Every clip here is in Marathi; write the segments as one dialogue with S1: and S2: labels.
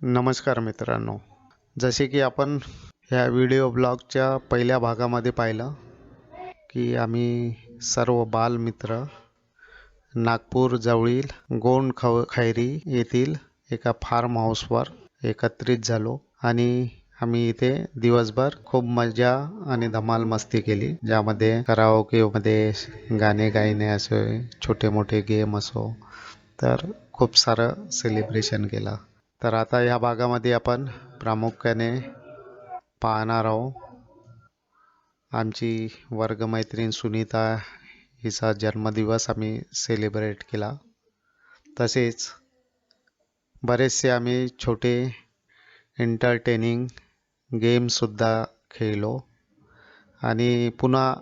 S1: नमस्कार मित्रांनो, जसे की आपण ह्या व्हिडिओ ब्लॉगच्या पहिल्या भागामध्ये पाहिलं की आम्ही सर्व बालमित्र नागपूर जवळील खैरी येथील एका फार्म हाऊसवर एकत्रित झालो आणि आम्ही इथे दिवसभर खूप मजा आणि धमाल मस्ती केली, ज्यामध्ये कराओकेमध्ये गाणे गायने असो, छोटे मोठे गेम असो, तर खूप सारं सेलिब्रेशन केलं. तर आता या भागामध्ये आपण प्रामुख्याने पाहणार आहोत आमची वर्गमैत्रीण सुनीता हिचा जन्मदिवस आम्ही सेलिब्रेट केला. तसेच बरेचसे आम्ही छोटे एंटरटेनिंग गेमसुद्धा खेळलो आणि पुन्हा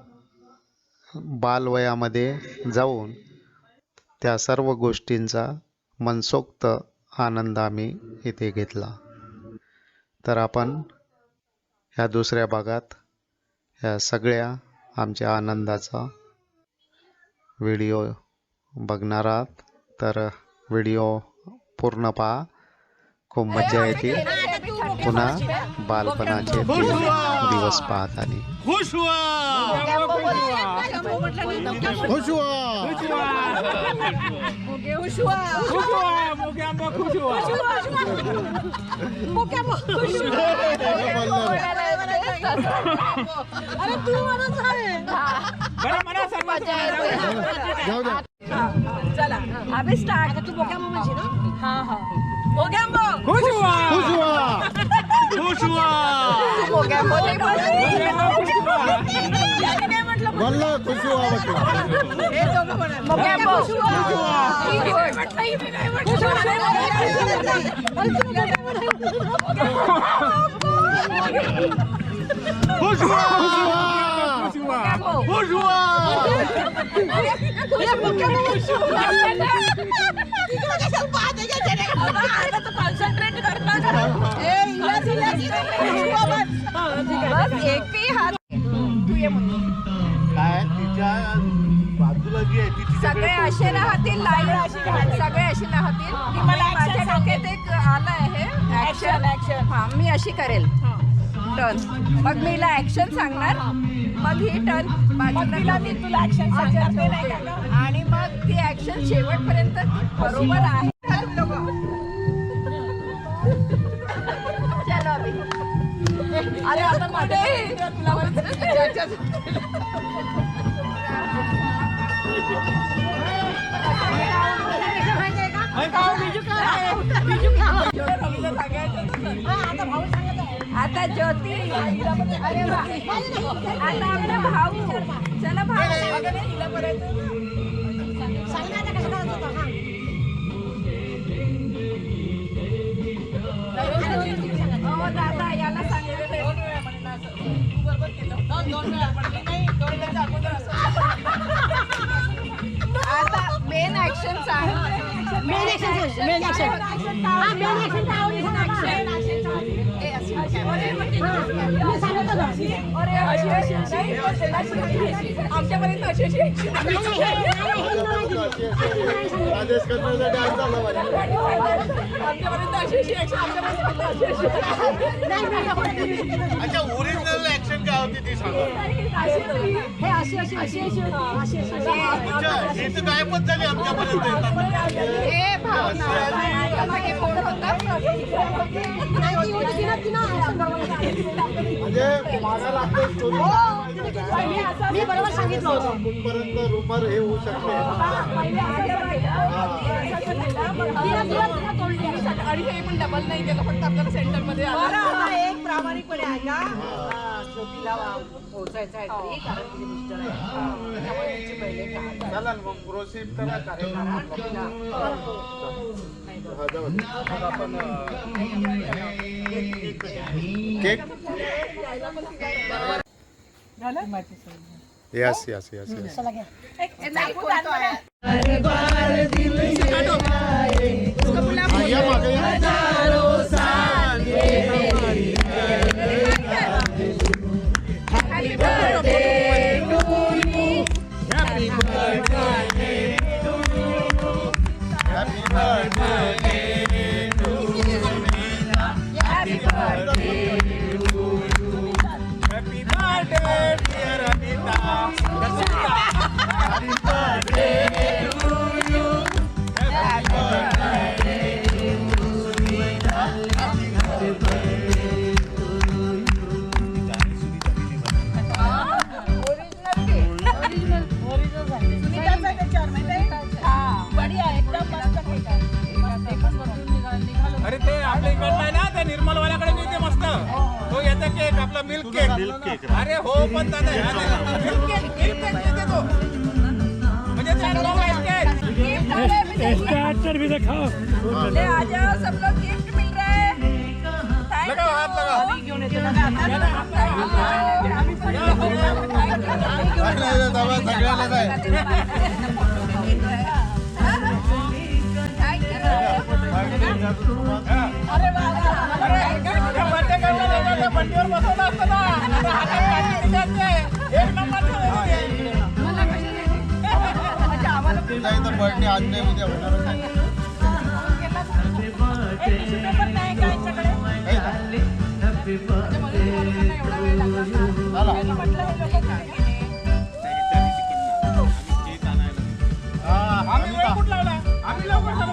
S1: बालवयामध्ये जाऊन त्या सर्व गोष्टींचा मनसोक्त आनंद आम्ही इथे घेतला. तर आपण ह्या दुसऱ्या भागात ह्या सगळ्या आमच्या आनंदाचा व्हिडिओ बघणार आहात. तर व्हिडिओ पूर्ण पहा, खूप मजा येते. पुन्हा बालपणाचे दिवस पाहत आणि
S2: खुश हुआ
S3: चला अभी स्टार्ट. तू बोक्यामो म्हणजे ना? हां हां बोक्यामो
S2: खुश हुआ खुश हुआ
S3: बोक्यामो ते
S2: बोललो खुश हुआ
S3: हे दोघं म्हणा बोक्यामो खुश
S2: खुश हुआ खुश हुआ
S3: कॉन्सन्ट्रेट करता एकही हात तू ये
S2: काय तिच्या बाजूला जी आहे ती
S3: सगळे असे राहतील, लाईन सगळे असे राहतील. मला माझ्या डोक्यात एक आलं आहे ऍक्शन. हा मी अशी करेल टर्न, मग मी हिला ऍक्शन सांगणार, मग ही टर्न बाजूला मी तुला ऍक्शन सांगणार आणि मग ती ऍक्शन शेवटपर्यंत बरोबर आहे. चलो अभी अरे आता मध्ये आता ज्योती, अरे वा, आता आपला भाऊ. चला भाऊ दादा याला सांगितलं आता मेन ऍक्शन सांग. मेन ऍक्शन आमच्यापर्यंत अशी
S2: अच्छा ओरिजिनल ऍक्शन काय होती ती सांगा. ही तर गायबच झाली आमच्यापर्यंत
S3: मी बरोबर सांगितलं होतं.
S2: कुठपर्यंत रुमर हे होऊ शकते.
S3: आणि हे पण डबल नाही केलं, फक्त आपल्याला सेंटर मध्ये
S4: एक प्रामाणिकपणे आहे का श्रोतीला पोहोचायचं आहे तरी, कारण तिचे मिस्टर आहे त्यामुळे तिचे पहिले काय
S2: चला मग प्रोसीड करा आपण cake. Yes yes yes yes
S5: आपल्या इकडला आहे ना त्या निर्मलवाल्याकडे मिळते मस्त तो याचा केक आपला मिल्क केक अरे हो पण दादा मिल्क केक मिळते तो म्हणजे
S3: ले आ जाओ सब लोग गिफ्ट मिल रहा है
S5: लगाओ हाथ लगाओ
S3: अरे
S5: बंडीवर बसवलं असतं ना एक नंबर
S2: तुझा इथं बर्थडे आज नाही उद्या होणारच आहे.
S5: आम्ही वेळ कुठं लावला आम्ही लवकर झालो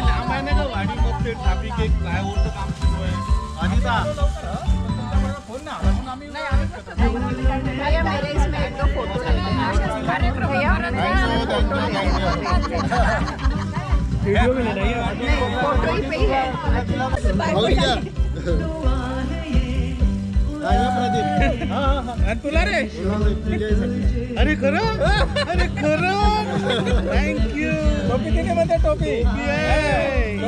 S2: लांब आहे ना गाडी मग ते ट्रॅफिक एक फ्लायओव्हरचं काम सुरू आहे. अनिता
S5: फोन ना आला मग आम्ही
S3: भैया मेरे इसमें एक दो फोटो भैया नहीं फोटो ही पे ही है
S2: भाऊजा. हा, या प्रदीप.
S5: आणि तुला रे
S2: अरे खरं अरे खरं थँक्यू
S5: टोपी तिने म्हणते टोपी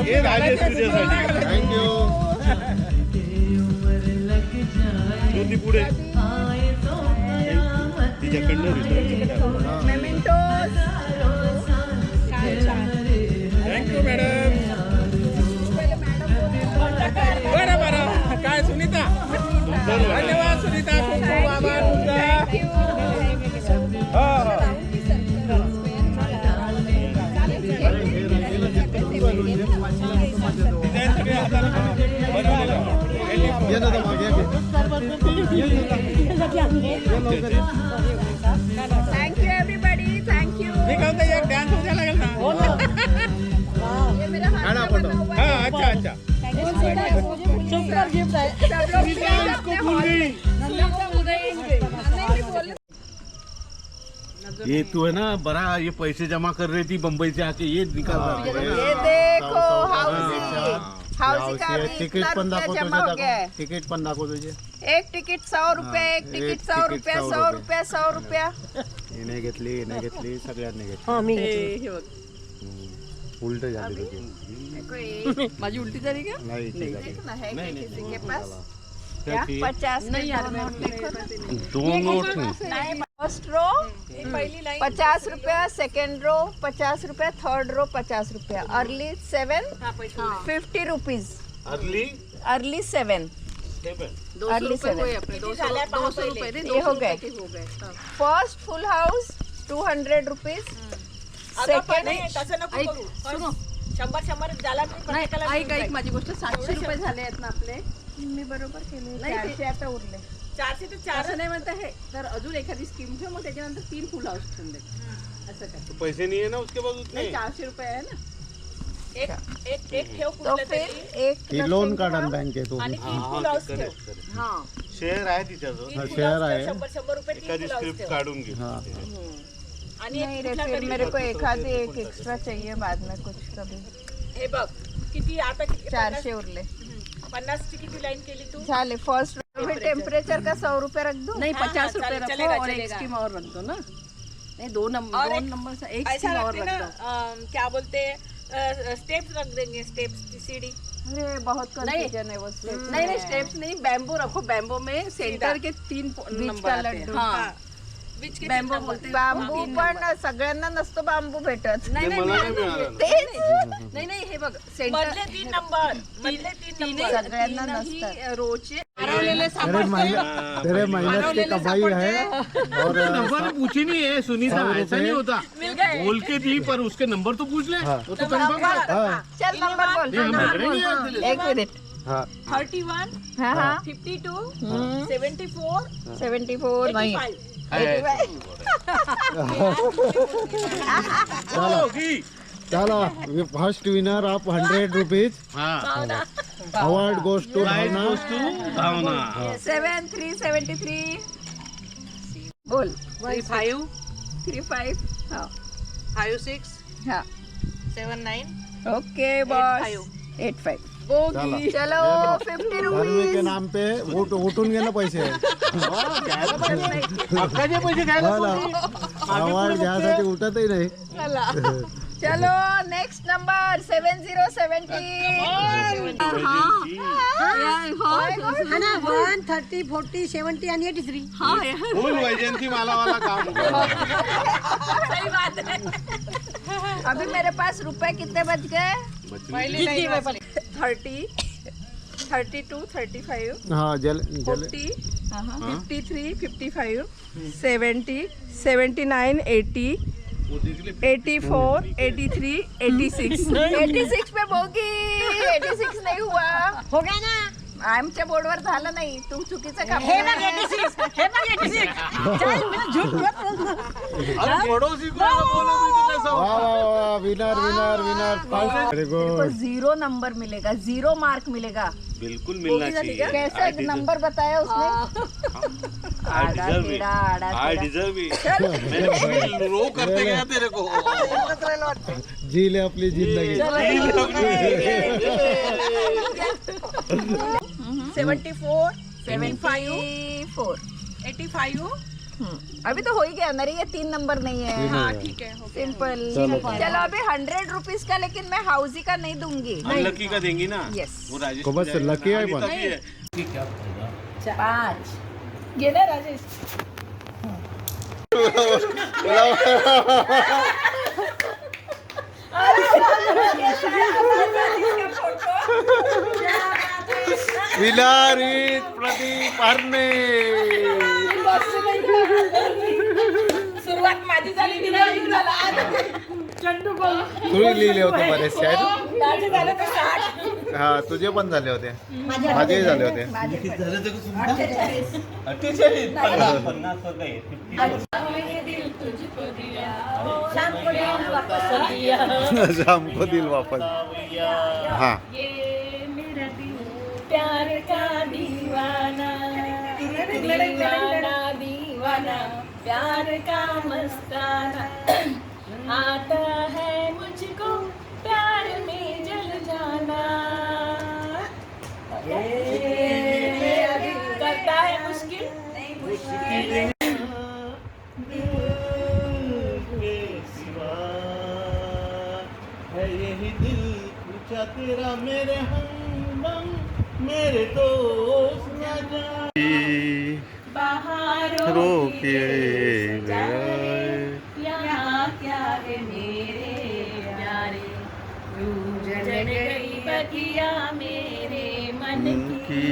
S2: हे राजेश तुझ्यासाठी थँक्यू पुढे तिच्याकडनं
S3: मेमेंटोस
S5: थँक्यू मॅडम बरं बरं काय सुनीता धन्यवाद सुनीता खूप खूप आभार तुमचा हो हो
S2: ये ना मागे
S3: थँक्यू एवरीबडी थँक्यू
S5: मी कहते एक डान्स हो जायला लागेल ना
S3: ये मेरा हाथ का बना हुआ है
S5: हा अच्छा अच्छा
S3: सुपर गिफ्ट है सब लोग प्लीज अपने हॉल में नहीं बोल
S2: ये तू है ना बड़ा ये पैसे जमा कर रही थी बम्बई से आके ये निकाल रहा है
S3: ये देखो हाउसी का अभी
S2: तिकीट
S3: इतना
S2: पण
S3: रुपया
S2: दाखव
S3: जमा हो गया है
S2: तिकीट पण दाखव तुझे
S3: एक तिकीट 100 रुपये एक तिकीट 100 रुपया 100 रुपया 100 रुपया
S2: हिने घेतली सगळ्यांनी घेतली उलट झाली तुझी
S3: माझी उल्टी झाली क्या
S2: नाही इतकी झाली.
S3: देखना है क्या किसी के पास
S2: क्या
S3: क्या 50 नहीं यार नोट देखो
S2: दोन नोट
S3: फर्स्ट रो पहली लाइन 50 रुपया सेकंड रो 50 रुपया थर्ड रो 50 रुपया अर्ली 7 50 रुपीज अर्ली 7 अर्ली 7 ये हो गए फर्स्ट फुल हाउस 200 रुपीज सेकंड
S4: शंभर झाला
S3: ऐक माझी गोष्ट 700 रुपये झाले आहेत ना आपले मी बरोबर केले 400 आता उरले
S4: 400 ते 4
S3: असं नाही म्हणता हे तर अजून एखादी स्कीम ठेव मग त्याच्यानंतर 3 फुल हाऊस ठेवून दे असं काय
S2: पैसे नहीं है ना उसके बाद
S3: नाही 400 रुपये आहे ना
S4: एक ठेव
S3: तो
S4: कुठलं
S3: फिर
S4: तरी
S3: एक
S2: लोन काढून बँकेतून
S4: आणि 3 फुल हाऊस ठेव
S3: हाँ
S2: शेअर आहे तिच्याजवळ
S4: तीन full
S2: शेअर
S4: house
S2: आहे
S4: ठेव, 100 रुपये 3
S2: एखादी
S4: full house
S2: स्क्रिप्ट
S4: ठेव.
S2: काढून घे
S4: आणि
S3: नहीं रे फिर मेरे को एक आधी एक एक्स्ट्रा चाहिए बाद में कुछ कभी
S4: हे बघ किती आता किती
S3: 400 उरले
S4: 50 ची किती लाईन केली तू
S3: झाले फर्स्ट फिर टेम्परेचर का 100 रुपये रख दूं
S6: नहीं 50 रुपए
S4: चलेगा,
S6: रखो
S4: चलेगा,
S6: और एक
S4: चलेगा।
S6: स्कीम और रख दो ना नहीं दो
S4: और
S6: नंबर से एक
S4: ऐसा
S6: स्कीम और
S4: रखते
S6: रख
S4: ना
S6: दो
S4: क्या बोलते स्टेप्स रख देंगे स्टेप्स की सीढ़ी
S3: अरे बहुत कंफ्यूजन है वो स्टेप
S6: नहीं नहीं स्टेप्स नहीं बैम्बो रखो बैम्बो में सेंटर के 3 नंबर
S3: का
S6: आते हैं
S3: लड्डू।
S6: हाँ
S4: बीच के
S6: बैम्बो बोलते हैं
S3: बांबू पण सगळ्यांना नसतो बांबू भेटत
S6: नहीं नहीं
S2: मला नाही मिळालं
S3: तेच
S6: नहीं नहीं हे बघ सेंटर
S4: मधले 3 नंबर मधले 3 नंबर
S3: सगळ्यांना
S6: तीनही
S3: नसतात
S6: रोचे
S2: तेरे मेहनत की कमाई है और नंबर पूछी नहीं है सुनीता ऐसा नहीं होता
S4: मिल गए
S2: बोल के दी पर उसके नंबर तो पूछ ले वो तो कंफर्म
S3: चल नंबर बोल एक मिनिट
S4: 31
S3: हाँ हाँ
S4: 52 74
S3: 74 नहीं
S4: 85
S2: चलो first winner of 100 rupees award goes to Bhavana
S3: 7373 बोल
S6: 35
S3: 35 हाँ
S6: 56
S3: हाँ
S6: 79
S3: ओके बॉस 85 चलो 50
S2: धर्मे के
S3: रुपीज
S2: नाम पे उठून गेलं पैसे
S5: हक्काचे पैसे घ्यायला
S2: आवाज घ्यासाठी उठतही नाही
S3: चलो नेक्स्ट नंबर 7070
S4: 130 40 70 आणि 83
S5: फुल वैजयंती मालावाला काम
S3: अभी मेरे पास रुपए कितने बच गए 30 32 35
S2: हा जल
S3: 40 53 55 70 79 80 84 83 86 86 पे बोगी 86 नाही हुआ
S4: हो गया ना
S3: आमच्या बोर्डवर झालं नाही तू चुकीचं काम
S4: हे बघ 86 हे बघ 86 चल मी झूठ मत बोल
S5: पडोसी को बोलो
S2: वा वा वा विनर विनर विनर व्हेरी
S3: को
S2: गुड
S3: 0 नंबर मिलेगा 0 मार्क मिलेगा
S5: बिल्कुल मिलना चाहिए
S3: कैसे नंबर बताया उसने आड़ा टेढ़ा आड़ा
S5: आई डिजर्व इट मैंने फील रो करते गया तेरे को
S2: जी ले आपली जिंदगी
S3: 74 75
S6: 85
S3: अभी तो हो ही गया ना रे ये 3 नंबर नहीं है
S6: ठीक है
S3: सिंपल
S2: चलो।
S3: चलो अभी 100 रुपीज का लेकिन मैं हाउसी का नहीं दूंगी
S5: हम लकी का देंगी ना
S3: Yes.
S5: वो राजेश
S2: को बस लकी आहे पण
S3: 5
S6: गेले राजेश
S2: विनर इज प्रदीप हरणे
S6: सुरुवात माझी झाली विनर झाला चंदू बोल
S2: तुम्ही लिहिले होते बरेचसे आहेत
S6: माझे झाले तर 60
S2: हा तुझे पण झाले होते माझेही झाले होते शाम को दिल वापस हाँ
S6: ये मेरा दिल प्यार का दीवाना दीवाना दीवाना प्यार का मस्ताना आता है मुझको प्यार में जल जाना मेरा दिल करता है मुश्किल
S5: है यही दिल पूछा तेरा मेरे हमदम मेरे दोस्त न जाए
S6: बाहरों
S2: रोकिए
S6: यहाँ क्या है मेरे प्यारे जल गई बगिया मेरे मन की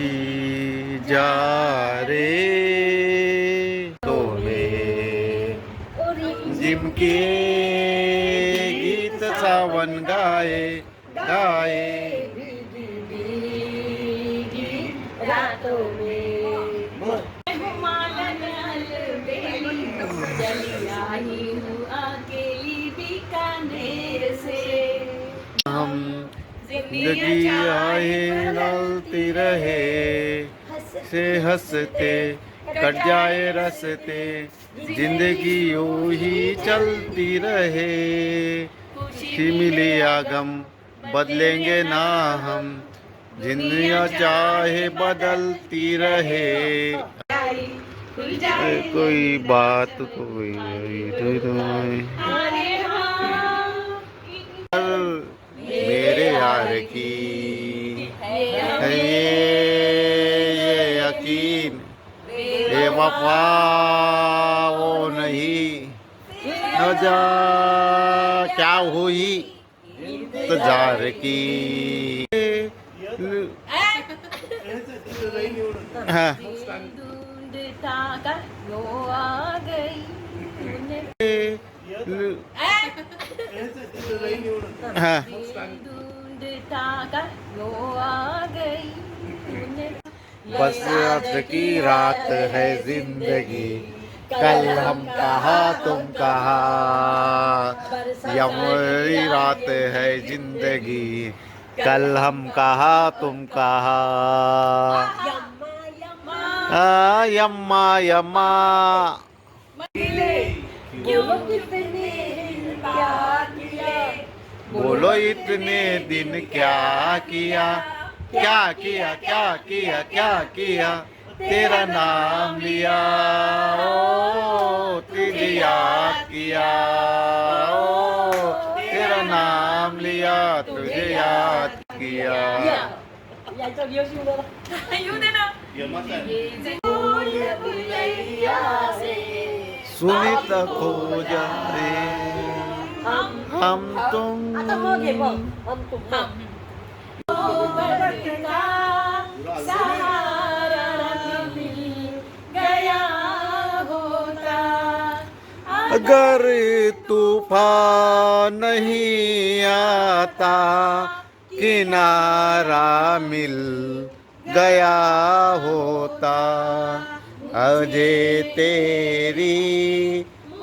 S2: जा रे तोने जिमके गीत सावन गाए गाए
S6: रातों में मालन अलबेली चली आई हूँ अकेली बीकानेर से
S2: हम जिंदगी आए डालती रहे से हंसते कट जाए रस्ते जिंदगी यूं ही चलती रहे खुशी मिले या गम बदलेंगे ना हम जिंदगी चाहे बदलती रहे कोई बात कोई मेरे यार की है ये यकीन ये वफा वो नहीं न जा क्या हुई तो जार की हाँ
S6: ढूंढता कर वो आ गई तूने
S2: हाँ
S6: ढूंढता कर वो आ गई तूने
S2: बस आज की रात है जिंदगी कल हम कहा तुम कहा यमरी रात है जिंदगी कल हम कहा तुम कहा यम्मा यम्मा
S6: क्यों कितने प्यार किए
S1: बोलो इतने दिन क्या किया, क्या किया, क्या किया, क्या किया, तेरा नाम लिया, ओ तुझे याद किया, ओ तेरा नाम लिया, तुझे याद किया.
S4: यायचं येऊ दे ना.
S1: सुनीता खोजा रे हम तुम.
S4: आता मग घे बघ. हम तुम
S1: अगर तूफान नहीं आता किनारा मिल गया होता, अजे तेरी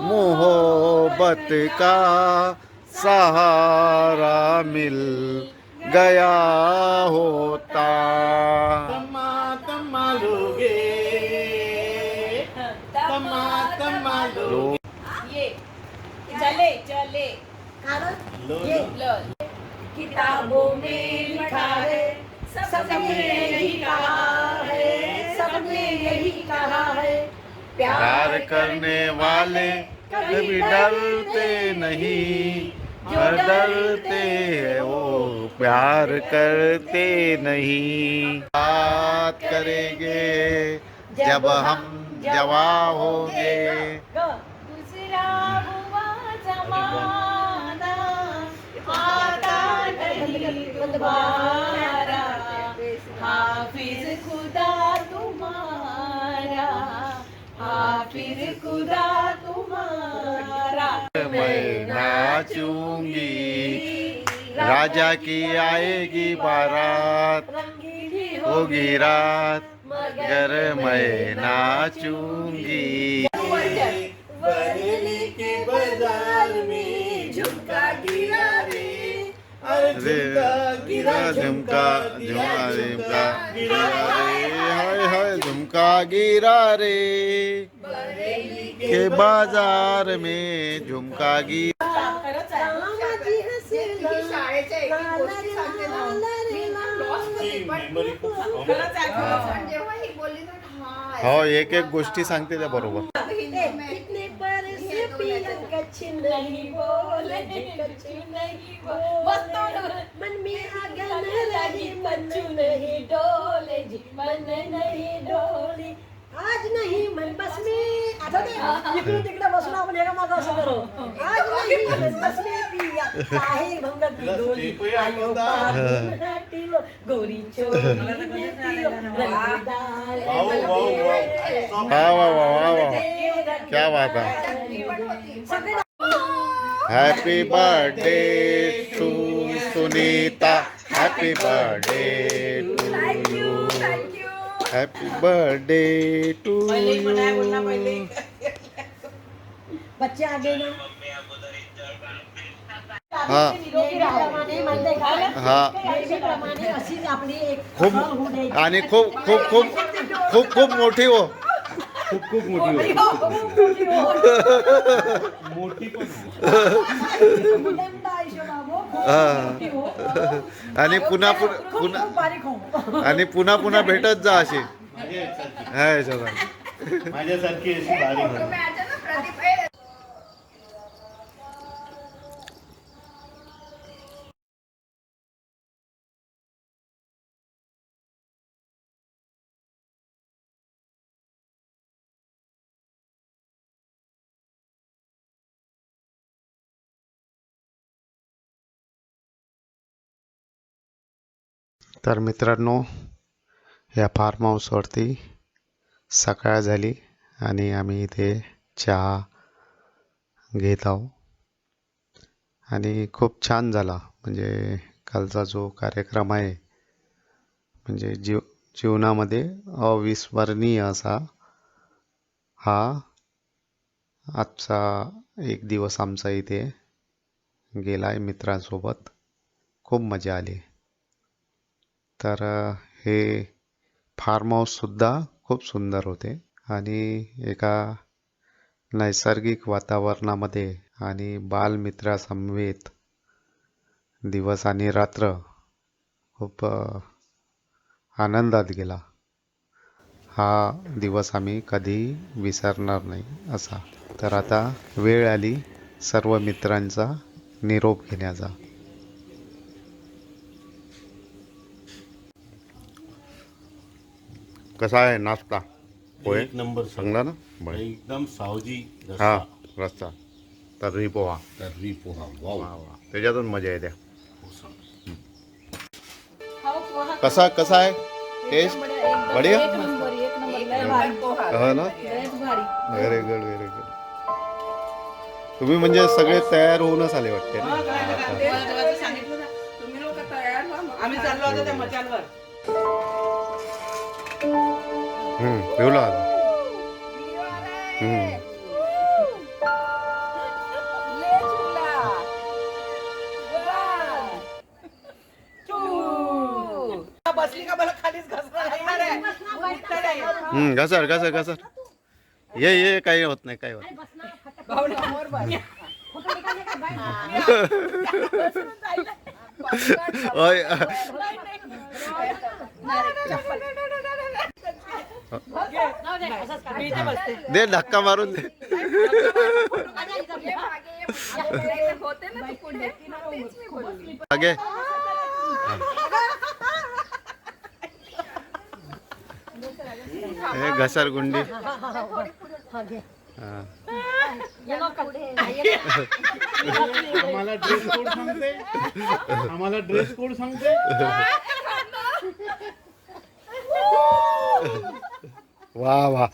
S1: मोहब्बत का सहारा मिल गया होता.
S4: चले चले ये किताबों में लिखा है, सबने यही कहा है, सबने यही कहा है,
S1: प्यार करने वाले कभी डरते नहीं, डरते हैं वो प्यार करते नहीं. बात करेंगे जब हम जवान होंगे,
S4: दूसरा हुआ जमाना आता नहीं दोबारा, हाफिज खुदा तुम्हारा, हाफिज खुदा तुम्हारा.
S1: मैं नाचूंगी राजा की आएगी बारात,
S4: रंगीली
S1: होगी रात मगर मैं नाचूंगी.
S4: बरेली के बाजार में झुमका गिरा रे,
S1: अरे गिरा झुमका, झुमका झुमका गिरा रे, हाय हाय झुमका गिरा रे, के बाजार में झुमका गिरा.
S6: शाळेच्या एक गोष्टी सांगते ना, मी ना lost होते, पण जेव्हा ही बोलली ना, हा,
S1: हो एक एक गोष्टी सांगते त्या बरोबर.
S4: इतने बरस पिया कच्छ नहीं बोले, कच्छ नहीं बोले, मन में आगन लगी मंजू नहीं डोले, जी मन नहीं डोली, आज नहीं मन बस में. आता ते इकडे तिकडे बसून आपण एका मागं असं करू. आज नाही मन बस में पिया काहे भंगती डोली, आयो पाटील गोरी चोरी नेतीलो, रंगदार
S1: वा वा वा वा वा, क्या बात आहे. Happy birthday to Sunita, happy birthday to you, happy birthday to you.
S4: बच्चे आगे ना.
S1: हा
S4: नेहमीप्रमाणे म्हणते का?
S1: हा
S4: नेहमीप्रमाणे अशीच आपली एक
S1: खूप
S4: सहल होऊ द्यायची.
S1: आणि खूप खूप खूप खूप खूप मोठी हो. खूप खूप मोठी हो.
S4: मुलांना आयुष्य बाबू, खूप
S1: हा.
S4: मोठी हो.
S1: आणि पुन्हा
S4: खूप
S1: पुन्हा
S4: खूप बारीक हो.
S1: आणि पुन्हा पुन्हा भेटत जा अशी. हाय सगळं
S2: माझ्यासारखी अशी बारीक
S6: फोटो में आ जाना प्रदीप. ए,
S1: तर मित्रांनो, या फार्म हाऊसवरती सकाळ झाली आणि आम्ही इथे चहा घेत आहोत. आणि खूप छान झाला. म्हणजे कालचा जो कार्यक्रम आहे, म्हणजे जीवनामध्ये अविस्मरणीय असा हा आजचा एक दिवस आमचा इथे गेला आहे मित्रांसोबत. खूप मजा आली. तर हे फार्म हाऊससुद्धा खूप सुंदर होते आणि एका नैसर्गिक वातावरणामध्ये आणि बालमित्रासमवेत दिवस आणि रात्र खूप आनंदात गेला. हा दिवस आम्ही कधी विसरणार नाही असा. तर आता वेळ आली सर्व मित्रांचा निरोप घेण्याचा. कसा आहे नाश्ता? पोहे
S7: एक नंबर
S1: चांगला ना? बरं.
S7: एकदम सावजी
S1: हा रस्ता तर्री पोहा.
S7: तर्री पोहा वाव
S1: वा वा, त्याच्यातून मजा येते. कसा कसा आहे टेस्ट? बढिया हो ना. Very good very good. तुम्ही म्हणजे सगळे तयार होऊनच आले वाटते ना?
S3: तुम्ही लोक तयार व्हा मग.
S8: आम्ही चाललो होतो त्या मचालवर.
S1: ठेवला
S3: ले झुला. 1, 2.
S8: बसली का मला खालीच घसरा लागणार आहे.
S1: घसर घसर घसर. ये काही होत नाही काही होत नाही.
S3: समोर बस.
S1: ओय. दे धक्का मारून दे.
S3: होते ना तू पुढे. तेच मी बोलली.
S1: आगे हे घसरगुंडी. हा.
S2: आम्हाला ड्रेस कोड सांगते. आम्हाला ड्रेस कोड सांगते.
S1: वा वा.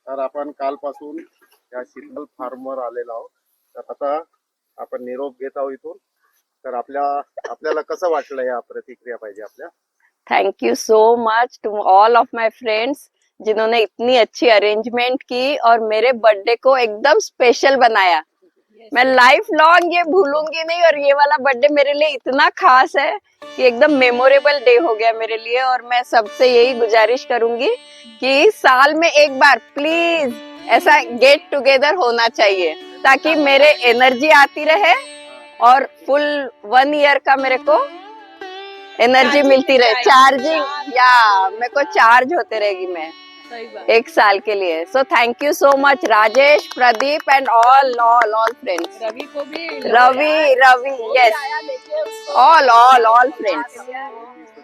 S1: तर आपण कालपासून या शीतल फार्मवर आलेलो आहोत. तर आता आपण निरोप घेत आहोत इथून. तर आपल्याला कसं वाटलं या प्रतिक्रिया पाहिजे आपल्या.
S9: Thank you so much to all of my friends जिन्होंने इतनी अच्छी अरेंजमेंट की और मेरे बर्थडे को एकदम स्पेशल बनाया. मैं लाइफ लॉन्ग ये भूलूंगी नहीं और ये वाला बर्थडे मेरे लिए इतना खास है कि एकदम मेमोरेबल डे हो गया मेरे लिए. और मैं सबसे यही गुजारिश करूंगी कि साल में एक बार प्लीज ऐसा गेट टुगेदर होना चाहिए ताकि मेरे एनर्जी आती रहे और फुल 1 ईयर का मेरे को एनर्जी मिलती रहे. चार्जिंग या मेरे को चार्ज होते रहेगी मैं 1 साल के लिए. So thank you so much Rajesh, Pradeep and all friends.
S8: Ravi को भी
S9: रवि यस ऑल फ्रेंड्स.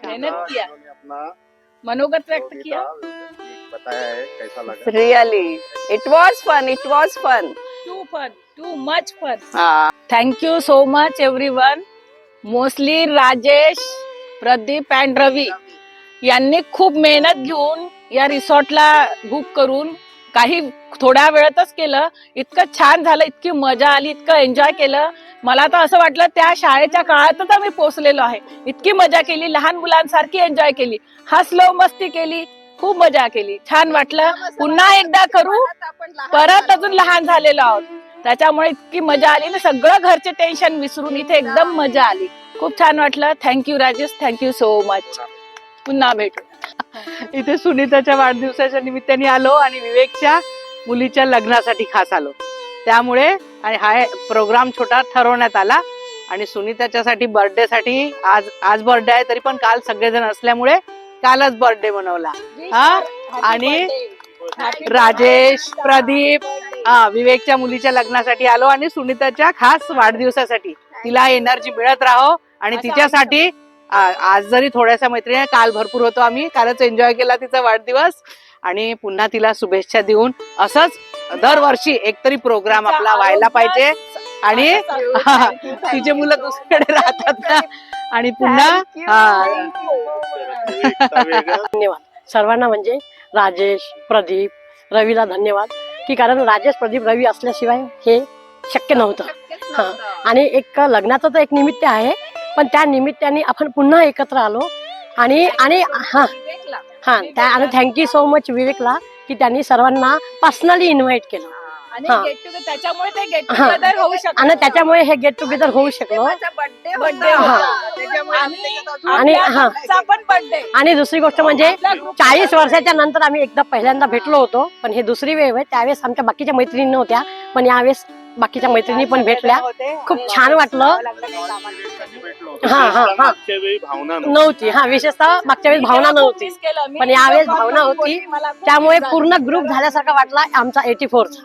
S8: मेहनत किया,
S1: अपना
S8: मनोगत व्यक्त किया.
S1: बताया है कैसा लगा.
S9: Really it was fun.
S8: Too much fun.
S9: हाँ.
S8: Thank you so much everyone. Mostly Rajesh, Pradeep and Ravi यांनी खूप मेहनत घेऊन या रिसॉर्टला बुक करून काही थोड्या वेळातच केलं. इतकं छान झालं, इतकी मजा आली, इतकं एन्जॉय केलं. मला तर असं वाटलं त्या शाळेच्या काळातच आम्ही पोहोचलेलो आहे. इतकी मजा केली, लहान मुलांसारखी एन्जॉय केली, हसलो, मस्ती केली, खूप मजा केली, छान वाटलं. पुन्हा एकदा करू, परत अजून लहान झालेलो आहोत. त्याच्यामुळे इतकी मजा आली ना, सगळं घरचे टेन्शन विसरून इथे एकदम मजा आली. खूप छान वाटलं. Thank you Rajesh, thank you so much. पुन्हा भेटू.
S10: इथे सुनीताच्या वाढदिवसाच्या निमित्ताने आलो आणि विवेकच्या मुलीच्या लग्नासाठी खास आलो. त्यामुळे हा प्रोग्राम छोटा ठरवण्यात आला आणि सुनीताच्यासाठी बर्थडेसाठी आज बर्थडे आहे, तरी पण काल सगळेजण असल्यामुळे कालच बर्थडे मनवला. हा आणि राजेश, प्रदीप, विवेकच्या मुलीच्या लग्नासाठी आलो आणि सुनीताच्या खास वाढदिवसासाठी तिला एनर्जी मिळत राहो आणि तिच्यासाठी आज जरी थोड्याशा मैत्रिणी, काल भरपूर होतो आम्ही, कालच एन्जॉय केला तिचा वाढदिवस. आणि पुन्हा तिला शुभेच्छा देऊन असंच दरवर्षी एकतरी प्रोग्राम आपला व्हायला पाहिजे. आणि तिचे मुलं दुसरीकडे राहतात ना. आणि पुन्हा
S11: धन्यवाद सर्वांना, म्हणजे राजेश, प्रदीप, रवीला धन्यवाद, की कारण राजेश, प्रदीप, रवी असल्याशिवाय हे शक्य नव्हतं. आणि एक लग्नाचं तर एक निमित्त आहे, पण त्या निमित्ताने आपण पुन्हा एकत्र आलो. आणि थँक्यू सो मच विवेकला, की त्यांनी सर्वांना पर्सनली इन्व्हाइट केलं.
S8: त्याच्यामुळे ते गेट टुगेदर होऊ शकलं
S11: आणि त्याच्यामुळे हे गेट टुगेदर होऊ शकलो. आणि दुसरी गोष्ट म्हणजे 40 वर्षाच्या नंतर आम्ही एकदा पहिल्यांदा भेटलो होतो, पण हे दुसरी वेळ आहे. त्यावेळेस आमच्या बाकीच्या मैत्रिणी नव्हत्या, पण यावेळेस बाकीच्या मैत्रिणी पण भेटल्या, खूप छान वाटलं. हा
S7: मागच्या वेळी भावना नव्हती.
S11: नव्हती, हा विशेषतः मागच्या वेळेस भावना नव्हती, पण यावेळेस भावना होती. त्यामुळे पूर्ण ग्रुप झाल्यासारखा वाटला आमचा 84चा.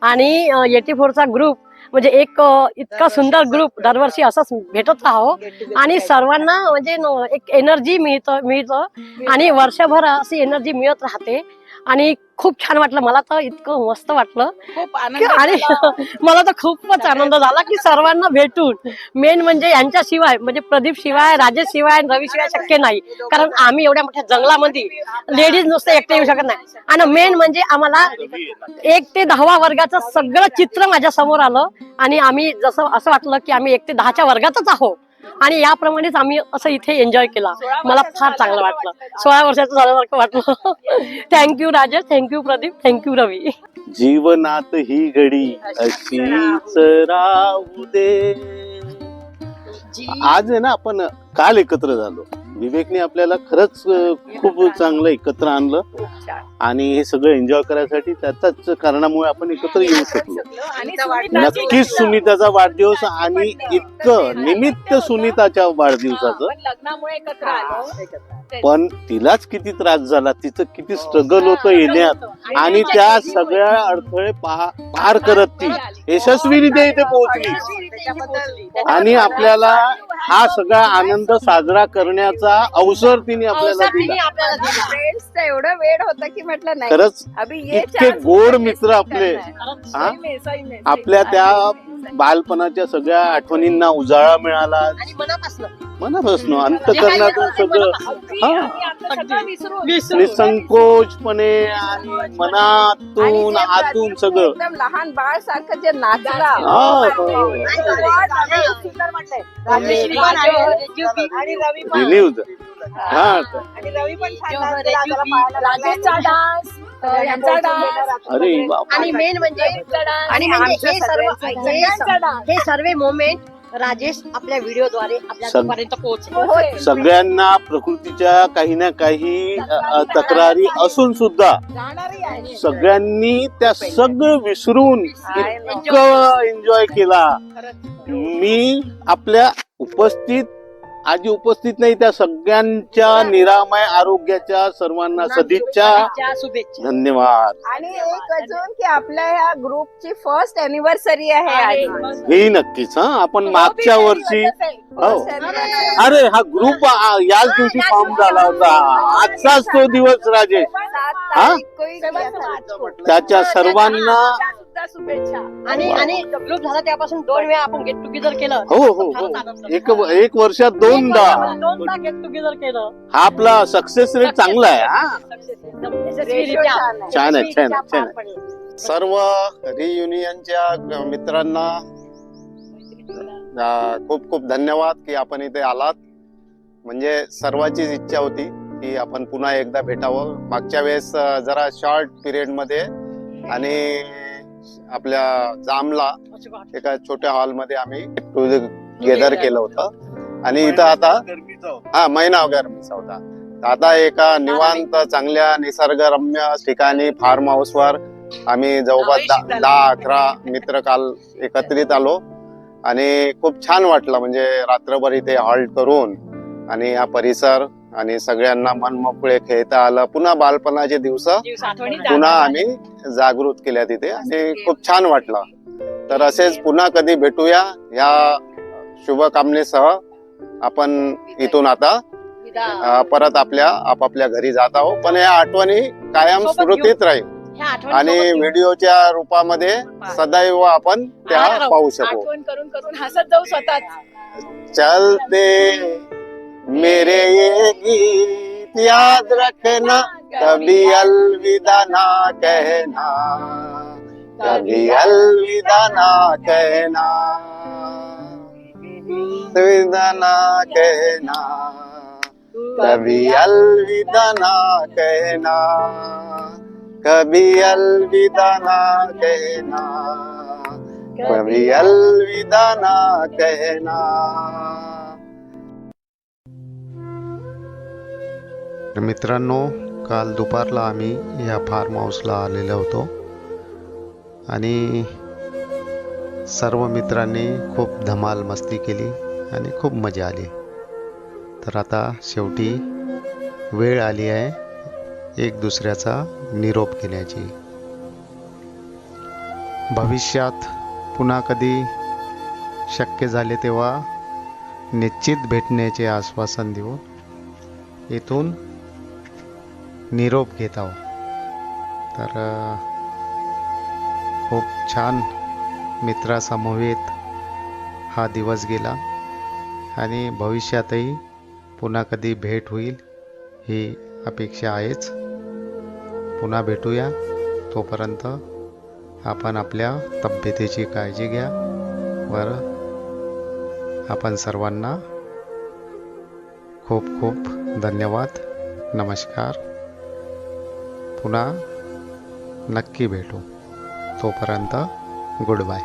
S11: आणि 84चा ग्रुप म्हणजे एक इतका सुंदर ग्रुप दरवर्षी असंच भेटत राहावं आणि सर्वांना म्हणजे एक एनर्जी मिळतं आणि वर्षभर अशी एनर्जी मिळत राहते. आणि खूप छान वाटलं, मला तर इतकं मस्त वाटलं आणि मला तर खूपच आनंद झाला की सर्वांना भेटून. मेन म्हणजे यांच्याशिवाय म्हणजे प्रदीप शिवाय, राजेश शिवाय आणि रवी शिवाय शक्य नाही, कारण आम्ही एवढ्या मोठ्या जंगलामध्ये लेडीज नुसतं एकटे येऊ शकत नाही. आणि मेन म्हणजे आम्हाला 1 ते 10 वर्गाचं सगळं चित्र माझ्या समोर आलं आणि आम्ही जसं असं वाटलं की आम्ही 1 ते 10च्या वर्गातच आहोत आणि याप्रमाणेच आम्ही असं इथे एन्जॉय केला. मला फार चांगलं वाटलं, 16 वर्षाचं झाल्यासारखं वाटलं. Thank you Rajesh, thank you Pradeep, thank you Ravi.
S7: जीवनात ही घडी अशीच राहू दे. आज आहे ना, आपण काल एकत्र झालो. विवेकने आपल्याला खरंच खूप चांगलं एकत्र आणलं आणि हे सगळं एन्जॉय करायसाठी त्याच्याच कारणामुळे आपण एकत्र येऊ शकलो. नक्कीच सुनीताचा वाढदिवस आणि इतकं निमित्त सुनीताच्या वाढदिवसाचं,
S8: लग्नामुळे एकत्र आलो.
S7: पण तिलाच किती त्रास झाला, तिचं किती स्ट्रगल होतं येण्यात आणि त्या सगळ्या अडथळे पार करत ती यशस्वीरित्या इथे पोहोचली आणि आपल्याला हा सगळा आनंद साजरा करण्याचा अवसर तिने आपल्याला दिला.
S3: फ्रेंड्सचं एवढं वेळ होतं की म्हटलं नाही
S7: खरंच
S3: अभी ये
S7: इतके
S3: chance
S7: गोड
S3: miss
S7: मित्र आपले,
S3: करना
S7: हा?
S3: है. सही में.
S7: आपल्या त्या बालपणाच्या सगळ्या आठवणींना उजाळा मिळाला.
S11: आणि मनापासून
S7: मनापासून अंतःकरणातून सगळं
S11: विसरून
S7: निसंकोचपणे आणि मनातून आतून सगळं
S3: एकदम लहान बाळ सारखं जे नाचला.
S11: आणि रवी पण
S7: दिली होतं. हा
S11: आणि रवी पण राजेशचा डान्स, यांचा डान्स.
S7: अरे बाप.
S11: आणि मेन म्हणजे हे सर्व मोमेंट राजेश आपल्या व्हिडिओद्वारे आपल्यापर्यंत पोहोचले.
S7: सगळ्यांना प्रकृतीच्या काही ना काही तक्रारी असून सुद्धा सगळ्यांनी त्या सगळं विसरून इतकं एन्जॉय केला. मी आपल्या आजी उपस्थित नाही, त्या सगळ्यांच्या निरामय आरोग्याच्या सर्वांना सदिच्छा, धन्यवाद.
S3: आणि एक अजून की आपल्या ह्या ग्रुपची फर्स्ट अॅनिव्हर्सरी आहे आज.
S7: हे नक्कीच. हा, आपण मागच्या वर्षी हो, अरे हा ग्रुप याच दिवशी फॉर्म झाला होता. आजचाच तो दिवस राजेश. हा, त्याच्या सर्वांना
S11: शुभेच्छा. आणि ग्रुप झाला त्यापासून 2 वेळा आपण गेट टुगेदर केलं.
S7: हो, एक वर्षात 2दा
S11: गेट टुगेदर केलं.
S7: हा आपला सक्सेस रेट चांगला आहे. छान आहे, छान आहे, छान आहे. सर्व रियुनियनच्या मित्रांना खूप खूप धन्यवाद की आपण इथे आलात. म्हणजे सर्वांचीच इच्छा होती की आपण पुन्हा एकदा भेटावं. मागच्या वेळेस जरा शॉर्ट पिरियड मध्ये आणि आपल्या जामला एका छोट्या हॉलमध्ये आम्ही टुगेदर केलं होतं आणि इथं आता महिना गरमीचा होता. आता एका निवांत चांगल्या निसर्गरम्य ठिकाणी फार्म हाऊसवर आम्ही जवळपास 10-11 मित्र काल एकत्रित आलो आणि खूप छान वाटलं. म्हणजे रात्रभर इथे हॉल्ट करून आणि हा परिसर आणि सगळ्यांना मनमोकळे खेळता आलं. पुन्हा बालपणाचे दिवस पुन्हा आम्ही जागृत केल्या तिथे आणि खूप छान वाटलं. तर असेच पुन्हा कधी भेटूया या शुभकामनेसह. आपण इथून आता परत आपापल्या घरी जात आहोत, पण या आठवणी कायम स्मृतीत राहील आणि व्हिडिओच्या रूपामध्ये सदैव आपण त्या पाहू शकू.
S8: करून हसत जाऊ स्वतःच.
S7: चलते मेरे ये गीत याद रखना, कभी अलविदा ना कहना, कभी अलविदा ना कहना, अलविदा ना कहना, कभी अलविदा ना कहना, कभी अलविदा ना कहना, कभी अलविदा ना कहना.
S1: मित्रांनो, काल दुपारला आम्ही या फार्म हाऊसला आलेलो होतो आणि सर्व मित्रांनी खूप धमाल मस्ती केली आणि खूप मजा आली. तर आता शेवटी वेळ आली आहे एक दुसऱ्याचा निरोप घेण्याची. भविष्यात पुन्हा कधी शक्य झाले तेव्हा निश्चित भेटण्याचे आश्वासन देऊन इथून निरोप घेत आहोत. तर खूप छान मित्रासमवेत हा दिवस गेला आणि भविष्यातही पुन्हा कधी भेट होईल ही अपेक्षा आहेच. पुन्हा भेटूया. तोपर्यंत आपण आपल्या तब्येतीची काळजी घ्या. आपण सर्वांना खूप खूप धन्यवाद. नमस्कार. पुन्हा नक्की भेटू. तोपर्यंत गुड बाय.